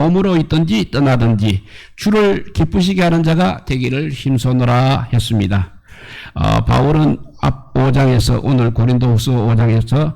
머물러 있든지 떠나든지 주를 기쁘시게 하는 자가 되기를 힘쓰노라 했습니다. 바울은 앞 5장에서 오늘 고린도후서 5장에서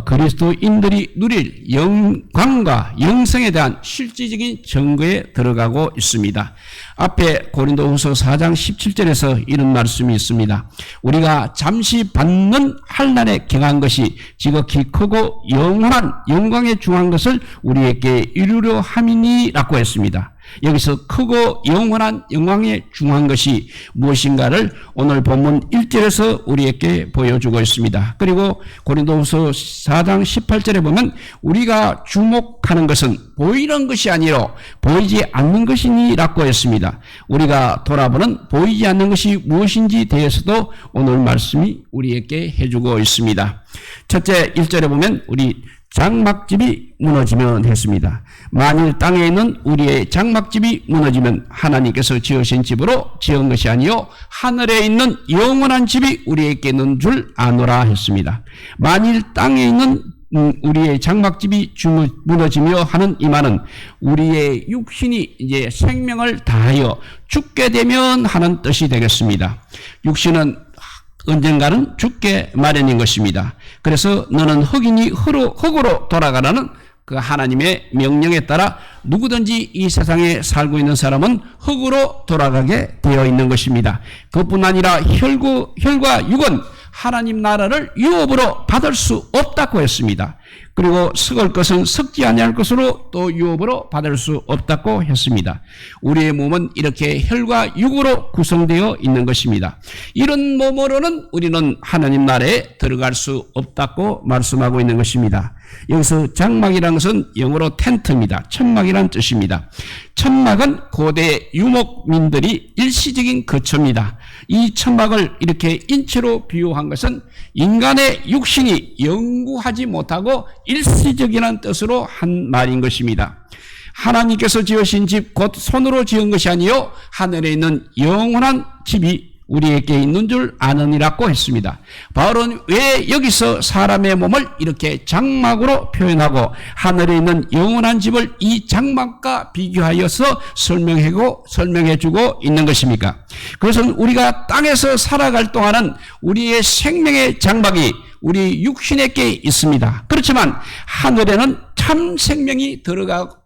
그리스도인들이 누릴 영광과 영생에 대한 실질적인 증거에 들어가고 있습니다. 앞에 고린도후서 4장 17절에서 이런 말씀이 있습니다. 우리가 잠시 받는 한날에 경한 것이 지극히 크고 영원한 영광에 중한 것을 우리에게 이루려 함이니라고 했습니다. 여기서 크고 영원한 영광에 중한 것이 무엇인가를 오늘 본문 1절에서 우리에게 보여주고 있습니다. 그리고 고린도후서 4장 18절에 보면 우리가 주목하는 것은 보이는 것이 아니라 보이지 않는 것이니라고 했습니다. 우리가 돌아보는 보이지 않는 것이 무엇인지 대해서도 오늘 말씀이 우리에게 해주고 있습니다. 첫째 1절에 보면 우리 장막집이 무너지면 했습니다. 만일 땅에 있는 우리의 장막집이 무너지면 하나님께서 지으신 집으로 지은 것이 아니요 하늘에 있는 영원한 집이 우리에게 있는 줄 아노라 했습니다. 만일 땅에 있는 우리의 장막집이 무너지며 하는 이 말은 우리의 육신이 이제 생명을 다하여 죽게 되면 하는 뜻이 되겠습니다. 육신은 언젠가는 죽게 마련인 것입니다. 그래서 너는 흙이니 흙으로 돌아가라는 그 하나님의 명령에 따라 누구든지 이 세상에 살고 있는 사람은 흙으로 돌아가게 되어 있는 것입니다. 그뿐 아니라 혈과 육은 하나님 나라를 유업으로 받을 수 없다고 했습니다. 그리고 썩을 것은 썩지 아니할 것으로 또 유업으로 받을 수 없다고 했습니다. 우리의 몸은 이렇게 혈과 육으로 구성되어 있는 것입니다. 이런 몸으로는 우리는 하나님 나라에 들어갈 수 없다고 말씀하고 있는 것입니다. 여기서 장막이라는 것은 영어로 텐트입니다. 천막이라는 뜻입니다. 천막은 고대 유목민들이 일시적인 거처입니다. 이 천막을 이렇게 인체로 비유한 것은 인간의 육신이 영구하지 못하고 일시적이라는 뜻으로 한 말인 것입니다. 하나님께서 지으신 집 곧 손으로 지은 것이 아니요 하늘에 있는 영원한 집이 우리에게 있는 줄 아느니라고 했습니다. 바울은 왜 여기서 사람의 몸을 이렇게 장막으로 표현하고 하늘에 있는 영원한 집을 이 장막과 비교하여서 설명해주고 있는 것입니까? 그것은 우리가 땅에서 살아갈 동안은 우리의 생명의 장막이 우리 육신에게 있습니다. 그렇지만 하늘에는 참 생명이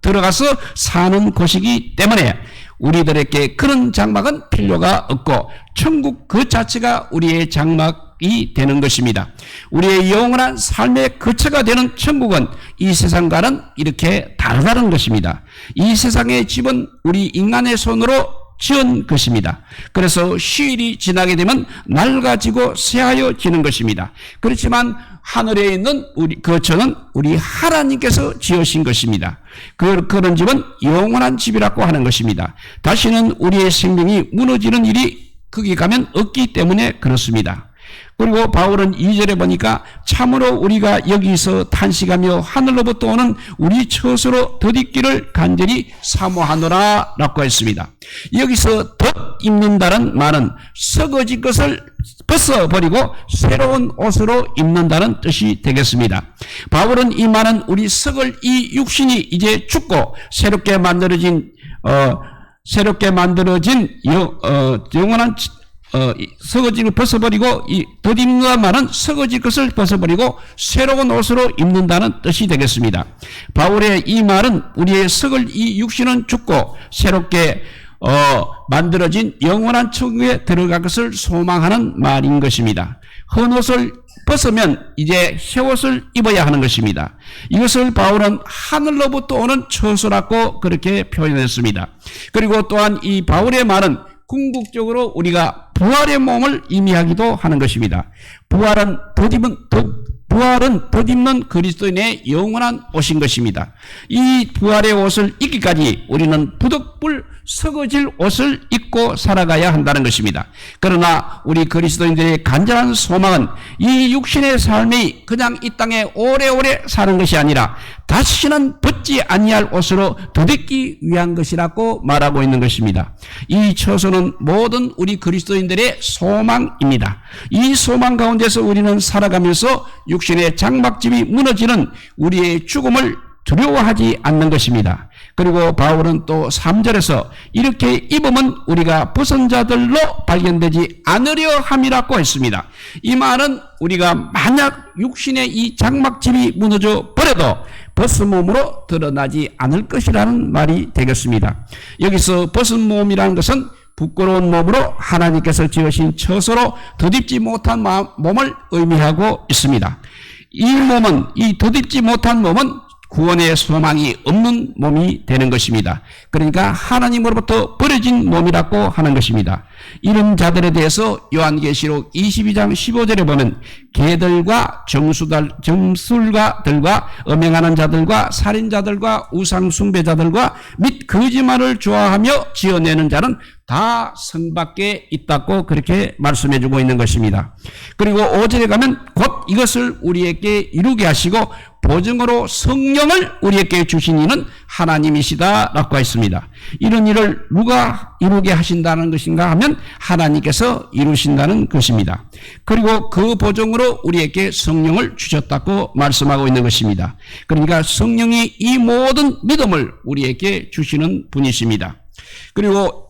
들어가서 사는 곳이기 때문에 우리들에게 그런 장막은 필요가 없고 천국 그 자체가 우리의 장막이 되는 것입니다. 우리의 영원한 삶의 거처가 되는 천국은 이 세상과는 이렇게 다르다는 것입니다. 이 세상의 집은 우리 인간의 손으로 지은 것입니다. 그래서 휴일이 지나게 되면 낡아지고 쇠하여지는 것입니다. 그렇지만 하늘에 있는 우리 거처는 우리 하나님께서 지으신 것입니다. 그런 집은 영원한 집이라고 하는 것입니다. 다시는 우리의 생명이 무너지는 일이 거기 가면 없기 때문에 그렇습니다. 그리고 바울은 2절에 보니까 참으로 우리가 여기서 탄식하며 하늘로부터 오는 우리 처소로 덧입기를 간절히 사모하노라 라고 했습니다. 여기서 덧입는다는 말은 썩어진 것을 벗어버리고 새로운 옷으로 입는다는 뜻이 되겠습니다. 바울은 이 말은 우리 썩을 이 육신이 이제 죽고 새롭게 만들어진 영원한 썩어진 걸 벗어버리고 덧입는다는 말은 썩어질 것을 벗어버리고 새로운 옷으로 입는다는 뜻이 되겠습니다. 바울의 이 말은 우리의 썩을 이 육신은 죽고 새롭게 만들어진 영원한 천국에 들어갈 것을 소망하는 말인 것입니다. 헌옷을 벗으면 이제 새 옷을 입어야 하는 것입니다. 이것을 바울은 하늘로부터 오는 처소라고 그렇게 표현했습니다. 그리고 또한 이 바울의 말은 궁극적으로 우리가 부활의 몸을 의미하기도 하는 것입니다. 부활은 덧입는 그리스도인의 영원한 옷인 것입니다. 이 부활의 옷을 입기까지 우리는 부득불 썩어질 옷을 입고 살아가야 한다는 것입니다. 그러나 우리 그리스도인들의 간절한 소망은 이 육신의 삶이 그냥 이 땅에 오래오래 사는 것이 아니라 다시는 벗지 아니할 옷으로 덧입기 위한 것이라고 말하고 있는 것입니다. 이 처소는 모든 우리 그리스도인들의 소망입니다. 이 소망 가운데서 우리는 살아가면서 육신의 장막집이 무너지는 우리의 죽음을 두려워하지 않는 것입니다. 그리고 바울은 또 3절에서 이렇게 입으면 우리가 벗은 자들로 발견되지 않으려 함이라고 했습니다. 이 말은 우리가 만약 육신의 이 장막집이 무너져 버려도 벗은 몸으로 드러나지 않을 것이라는 말이 되겠습니다. 여기서 벗은 몸이라는 것은 부끄러운 몸으로 하나님께서 지으신 처소로 더딥지 못한 몸을 의미하고 있습니다. 이 더딥지 못한 몸은 구원의 소망이 없는 몸이 되는 것입니다. 그러니까 하나님으로부터 버려진 몸이라고 하는 것입니다. 이런 자들에 대해서 요한계시록 22장 15절에 보면 개들과 점술가들과 음행하는 자들과 살인자들과 우상숭배자들과 및 거짓말을 좋아하며 지어내는 자는 다 성 밖에 있다고 그렇게 말씀해주고 있는 것입니다. 그리고 5절에 가면 곧 이것을 우리에게 이루게 하시고 보증으로 성령을 우리에게 주신 이는 하나님이시다라고 했습니다. 이런 일을 누가 이루게 하신다는 것인가 하면 하나님께서 이루신다는 것입니다. 그리고 그 보증으로 우리에게 성령을 주셨다고 말씀하고 있는 것입니다. 그러니까 성령이 이 모든 믿음을 우리에게 주시는 분이십니다. 그리고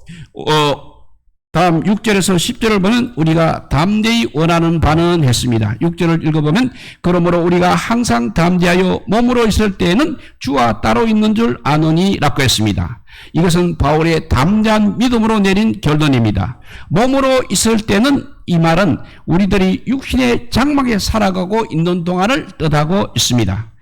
다음 6절에서 10절을 보면 우리가 담대히 원하는 바는 했습니다. 6절을 읽어보면 그러므로 우리가 항상 담대하여 몸으로 있을 때에는 주와 따로 있는 줄 아노니 라고 했습니다. 이것은 바울의 담대한 믿음으로 내린 결론입니다. 몸으로 있을 때는 이 말은 우리들이 육신의 장막에 살아가고 있는 동안을 뜻하고 있습니다.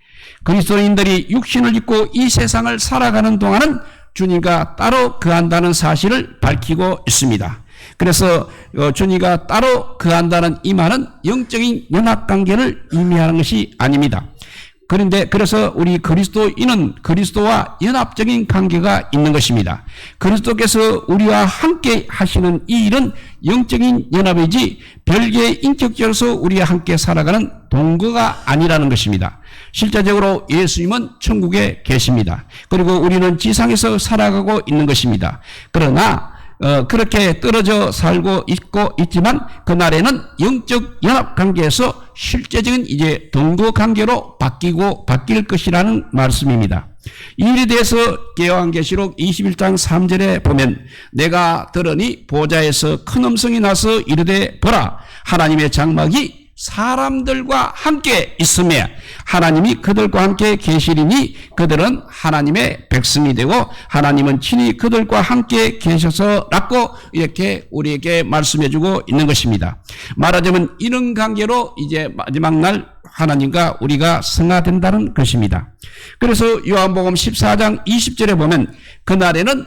그리스도인들이 육신을 입고 이 세상을 살아가는 동안은 주님과 따로 거한다는 사실을 밝히고 있습니다. 그래서 주님과 따로 거한다는 이 말은 영적인 연합관계를 의미하는 것이 아닙니다. 그래서 우리 그리스도인은 그리스도와 연합적인 관계가 있는 것입니다. 그리스도께서 우리와 함께 하시는 이 일은 영적인 연합이지 별개의 인격적으로서 우리와 함께 살아가는 동거가 아니라는 것입니다. 실제적으로 예수님은 천국에 계십니다. 그리고 우리는 지상에서 살아가고 있는 것입니다. 그러나 그렇게 떨어져 살고 있지만 그날에는 영적 연합 관계에서 실제적인 이제 동거 관계로 바뀔 것이라는 말씀입니다. 이 일에 대해서 요한계시록 21장 3절에 보면 내가 들으니 보좌에서 큰 음성이 나서 이르되 보라 하나님의 장막이 사람들과 함께 있으며 하나님이 그들과 함께 계시리니 그들은 하나님의 백성이 되고 하나님은 친히 그들과 함께 계셔서라고 이렇게 우리에게 말씀해주고 있는 것입니다. 말하자면 이런 관계로 이제 마지막 날 하나님과 우리가 성화된다는 것입니다. 그래서 요한복음 14장 20절에 보면 그날에는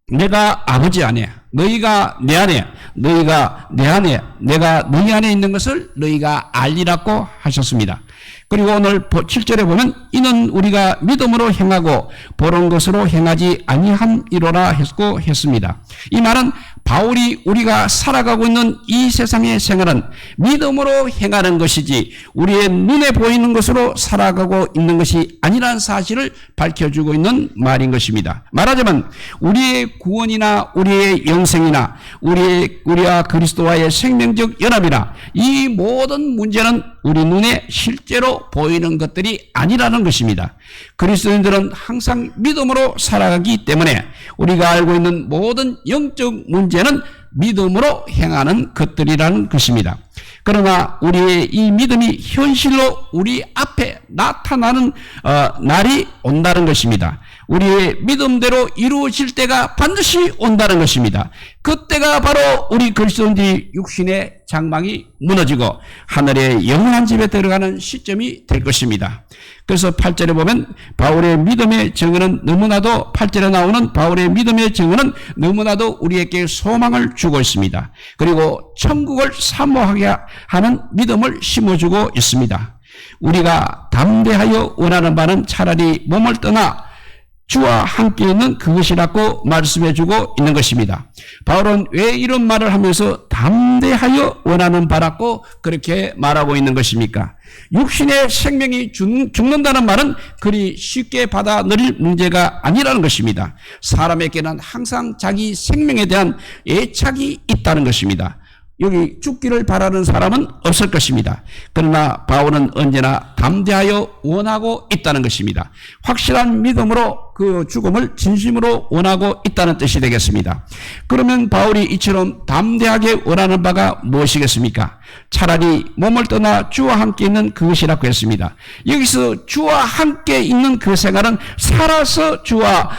내가 아버지 안에 너희가 내 안에 너희가 내 안에 내가 너희 안에 있는 것을 너희가 알리라고 하셨습니다. 그리고 오늘 7절에 보면 이는 우리가 믿음으로 행하고 보는 것으로 행하지 아니함이로라 했습니다. 이 말은 바울이 우리가 살아가고 있는 이 세상의 생활은 믿음으로 행하는 것이지 우리의 눈에 보이는 것으로 살아가고 있는 것이 아니라는 사실을 밝혀주고 있는 말인 것입니다. 말하자면 우리의 구원이나 우리의 영생이나 우리와 그리스도와의 생명적 연합이나 이 모든 문제는 우리 눈에 실제로 보이는 것들이 아니라는 것입니다. 그리스도인들은 항상 믿음으로 살아가기 때문에 우리가 알고 있는 모든 영적 문제는 믿음으로 행하는 것들이라는 것입니다. 그러나 우리의 이 믿음이 현실로 우리 앞에 나타나는 날이 온다는 것입니다. 우리의 믿음대로 이루어질 때가 반드시 온다는 것입니다. 그때가 바로 우리 그리스도인들이 육신의 장막이 무너지고 하늘의 영원한 집에 들어가는 시점이 될 것입니다. 그래서 8절에 보면 바울의 믿음의 증언은 너무나도 8절에 나오는 바울의 믿음의 증언은 너무나도 우리에게 소망을 주고 있습니다. 그리고 천국을 사모하게 하는 믿음을 심어주고 있습니다. 우리가 담대하여 원하는 바는 차라리 몸을 떠나 주와 함께 있는 그것이라고 말씀해주고 있는 것입니다. 바울은 왜 이런 말을 하면서 담대하여 원하는 바라고 그렇게 말하고 있는 것입니까? 육신의 생명이 죽는다는 말은 그리 쉽게 받아들일 문제가 아니라는 것입니다. 사람에게는 항상 자기 생명에 대한 애착이 있다는 것입니다. 여기 죽기를 바라는 사람은 없을 것입니다. 그러나 바울은 언제나 담대하여 원하고 있다는 것입니다. 확실한 믿음으로 그 죽음을 진심으로 원하고 있다는 뜻이 되겠습니다. 그러면 바울이 이처럼 담대하게 원하는 바가 무엇이겠습니까? 차라리 몸을 떠나 주와 함께 있는 그것이라고 했습니다. 여기서 주와 함께 있는 그 생활은 살아서 주와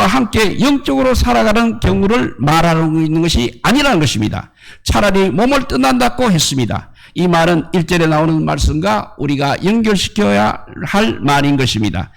함께 영적으로 살아가는 경우를 말하고 있는 것이 아니라는 것입니다. 차라리 몸을 떠난다고 했습니다. 이 말은 1절에 나오는 말씀과 우리가 연결시켜야 할 말인 것입니다.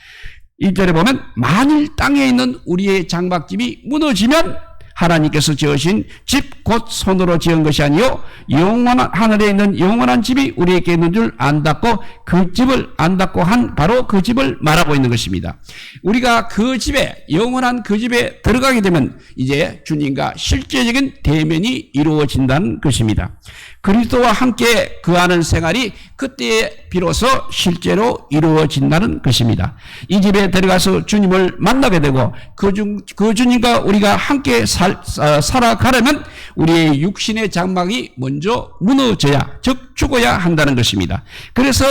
1절에 보면 만일 땅에 있는 우리의 장막집이 무너지면 하나님께서 지으신 집 곧 손으로 지은 것이 아니요 영원한 하늘에 있는 영원한 집이 우리에게 있는 줄 안다고 그 집을 안다고 한 바로 그 집을 말하고 있는 것입니다. 우리가 그 집에 영원한 그 집에 들어가게 되면 이제 주님과 실제적인 대면이 이루어진다는 것입니다. 그리스도와 함께 거하는 생활이 그때에 비로소 실제로 이루어진다는 것입니다. 이 집에 들어가서 주님을 만나게 되고 그 주님과 우리가 함께 살아가려면 우리의 육신의 장막이 먼저 무너져야, 즉 죽어야 한다는 것입니다. 그래서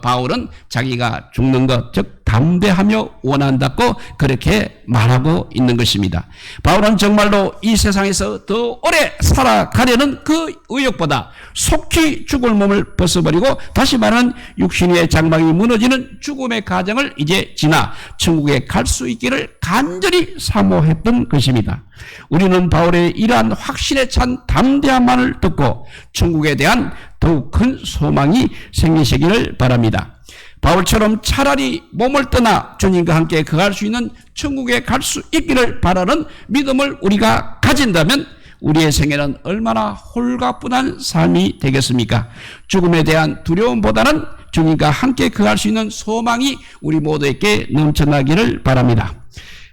바울은 자기가 죽는 것, 즉 담대하며 원한다고 그렇게 말하고 있는 것입니다. 바울은 정말로 이 세상에서 더 오래 살아가려는 그 의욕보다 속히 죽을 몸을 벗어버리고 다시 말하는 육신의 장막이 무너지는 죽음의 과정을 이제 지나 천국에 갈 수 있기를 간절히 사모했던 것입니다. 우리는 바울의 이러한 확신에 찬 담대함만을 듣고 천국에 대한 더욱 큰 소망이 생기시기를 바랍니다. 바울처럼 차라리 몸을 떠나 주님과 함께 거할 수 있는 천국에 갈 수 있기를 바라는 믿음을 우리가 가진다면 우리의 생애는 얼마나 홀가분한 삶이 되겠습니까? 죽음에 대한 두려움보다는 주님과 함께 거할 수 있는 소망이 우리 모두에게 넘쳐나기를 바랍니다.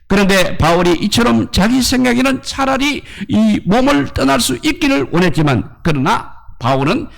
그런데 바울이 이처럼 자기 생각에는 차라리 이 몸을 떠날 수 있기를 원했지만 그러나 바울은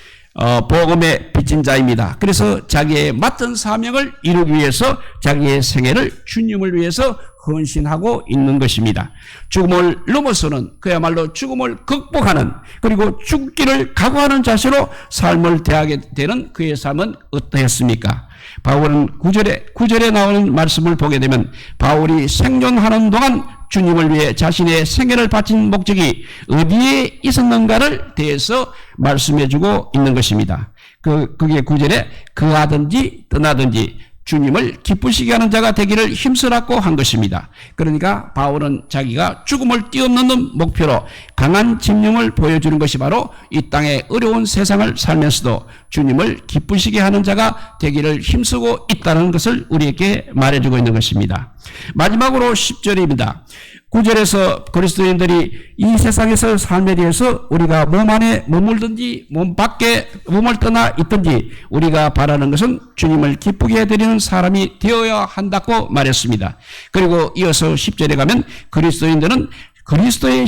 복음의 빚진 자입니다. 그래서 자기의 맡은 사명을 이루기 위해서 자기의 생애를 주님을 위해서 헌신하고 있는 것입니다. 죽음을 넘어서는 그야말로 죽음을 극복하는 그리고 죽기를 각오하는 자세로 삶을 대하게 되는 그의 삶은 어떠했습니까? 바울은 9절에 나오는 말씀을 보게 되면 바울이 생존하는 동안 주님을 위해 자신의 생애를 바친 목적이 어디에 있었는가를 대해서 말씀해주고 있는 것입니다. 그게 9절에 거하든지 떠나든지 주님을 기쁘시게 하는 자가 되기를 힘쓰라고 한 것입니다. 그러니까 바울은 자기가 죽음을 뛰어넘는 목표로 강한 집념을 보여주는 것이 바로 이 땅의 어려운 세상을 살면서도 주님을 기쁘시게 하는 자가 되기를 힘쓰고 있다는 것을 우리에게 말해주고 있는 것입니다. 마지막으로 10절입니다. 9절에서 그리스도인들이 이 세상에서 삶에 대해서 우리가 몸 안에 머물든지 몸 밖에 몸을 떠나 있든지 우리가 바라는 것은 주님을 기쁘게 해드리는 사람이 되어야 한다고 말했습니다. 그리고 이어서 10절에 가면 그리스도인들은 그리스도의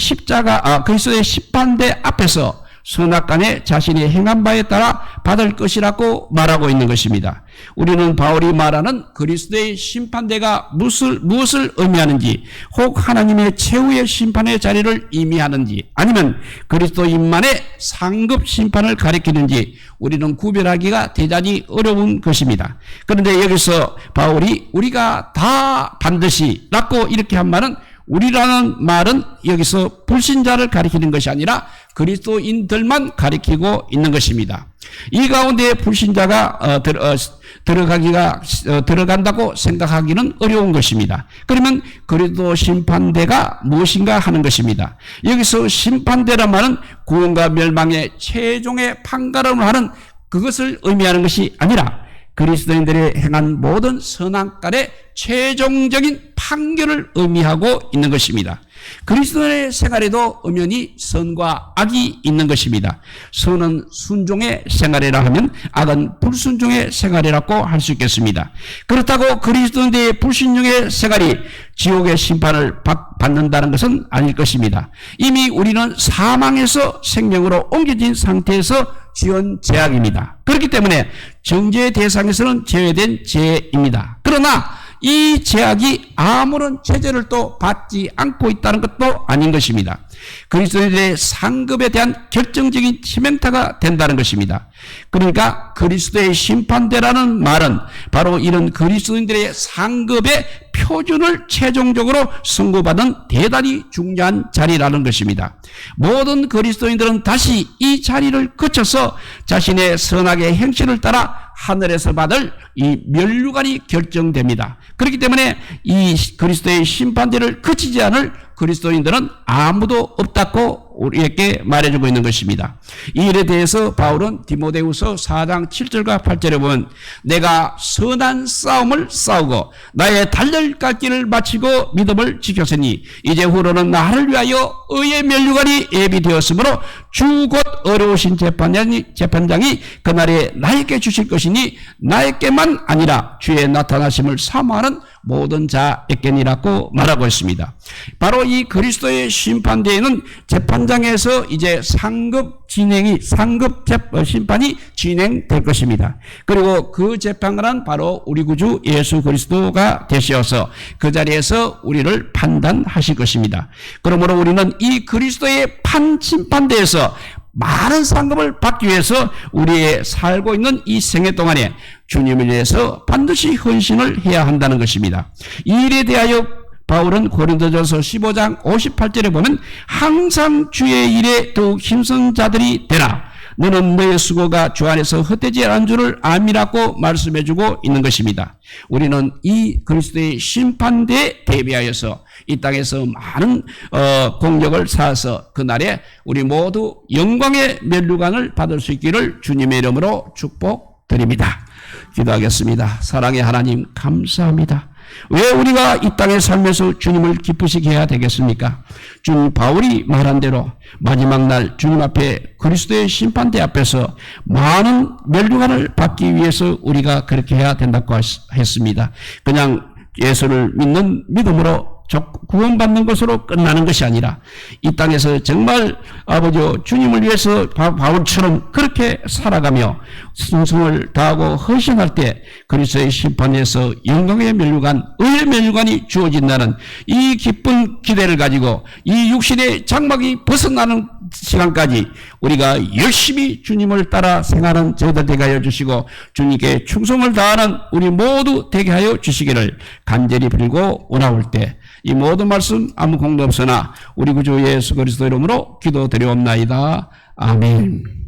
그리스도의 심판대 앞에서 선악간에 자신이 행한 바에 따라 받을 것이라고 말하고 있는 것입니다. 우리는 바울이 말하는 그리스도의 심판대가 무엇을 의미하는지 혹 하나님의 최후의 심판의 자리를 의미하는지 아니면 그리스도인만의 상급 심판을 가리키는지 우리는 구별하기가 대단히 어려운 것입니다. 그런데 여기서 바울이 우리가 다 반드시 라고 이렇게 한 말은 우리라는 말은 여기서 불신자를 가리키는 것이 아니라 그리스도인들만 가리키고 있는 것입니다. 이 가운데 불신자가 들어간다고 생각하기는 어려운 것입니다. 그러면 그리스도 심판대가 무엇인가 하는 것입니다. 여기서 심판대란 말은 구원과 멸망의 최종의 판가름을 하는 그것을 의미하는 것이 아니라 그리스도인들이 행한 모든 선악간의 최종적인 판결을 의미하고 있는 것입니다. 그리스도인의 생활에도 엄연히 선과 악이 있는 것입니다. 선은 순종의 생활이라 하면 악은 불순종의 생활이라고 할 수 있겠습니다. 그렇다고 그리스도인의 불순종의 생활이 지옥의 심판을 받는다는 것은 아닐 것입니다. 이미 우리는 사망에서 생명으로 옮겨진 상태에서 지은 죄악입니다. 그렇기 때문에 정죄의 대상에서는 제외된 죄입니다. 그러나 이 죄악이 아무런 제재를 또 받지 않고 있다는 것도 아닌 것입니다. 그리스도인들의 상급에 대한 결정적인 치명타가 된다는 것입니다. 그러니까 그리스도의 심판대라는 말은 바로 이런 그리스도인들의 상급의 표준을 최종적으로 선고받은 대단히 중요한 자리라는 것입니다. 모든 그리스도인들은 다시 이 자리를 거쳐서 자신의 선악의 행실을 따라 하늘에서 받을 이 면류관이 결정됩니다. 그렇기 때문에 이 그리스도의 심판대를 거치지 않을 그리스도인들은 아무도 없다고 우리에게 말해주고 있는 것입니다. 이 일에 대해서 바울은 디모데후서 4장 7절과 8절에 보면 내가 선한 싸움을 싸우고 나의 달릴 갈길을 마치고 믿음을 지켰으니 이제 후로는 나를 위하여 의의 면류관이 예비되었으므로 주 곧 어려우신 재판장이 그날에 나에게 주실 것이니 나에게만 아니라 주의 나타나심을 사모하는 모든 자에게니라고 말하고 있습니다. 바로 이 그리스도의 심판대에는 재판장에서 이제 상급 심판이 진행될 것입니다. 그리고 그 재판관은 바로 우리 구주 예수 그리스도가 되셔서 그 자리에서 우리를 판단하실 것입니다. 그러므로 우리는 이 그리스도의 심판대에서 많은 상급을 받기 위해서 우리의 살고 있는 이 생애 동안에 주님을 위해서 반드시 헌신을 해야 한다는 것입니다. 이 일에 대하여 바울은 고린도전서 15장 58절에 보면 항상 주의 일에 더욱 힘쓴 자들이 되라. 너는 너의 수고가 주 안에서 헛되지 않은 줄을 암이라고 말씀해주고 있는 것입니다. 우리는 이 그리스도의 심판대에 대비하여서 이 땅에서 많은 공력을 쌓아서 그날에 우리 모두 영광의 면류관을 받을 수 있기를 주님의 이름으로 축복드립니다. 기도하겠습니다. 사랑의 하나님 감사합니다. 왜 우리가 이 땅에 살면서 주님을 기쁘시게 해야 되겠습니까? 주님 바울이 말한 대로 마지막 날 주님 앞에 그리스도의 심판대 앞에서 많은 면류관을 받기 위해서 우리가 그렇게 해야 된다고 했습니다. 그냥 예수를 믿는 믿음으로 구원받는 것으로 끝나는 것이 아니라 이 땅에서 정말 아버지 주님을 위해서 바울처럼 그렇게 살아가며 충성을 다하고 헌신할 때 그리스도의 심판에서 영광의 면류관, 의의 면류관이 주어진다는 이 기쁜 기대를 가지고 이 육신의 장막이 벗어나는 시간까지 우리가 열심히 주님을 따라 생활하는 저희들 되게 하여 주시고 주님께 충성을 다하는 우리 모두 되게 하여 주시기를 간절히 빌고 원하올 때 이 모든 말씀 아무 공도 없으나 우리 구주 예수 그리스도 이름으로 기도드리옵나이다. 아멘.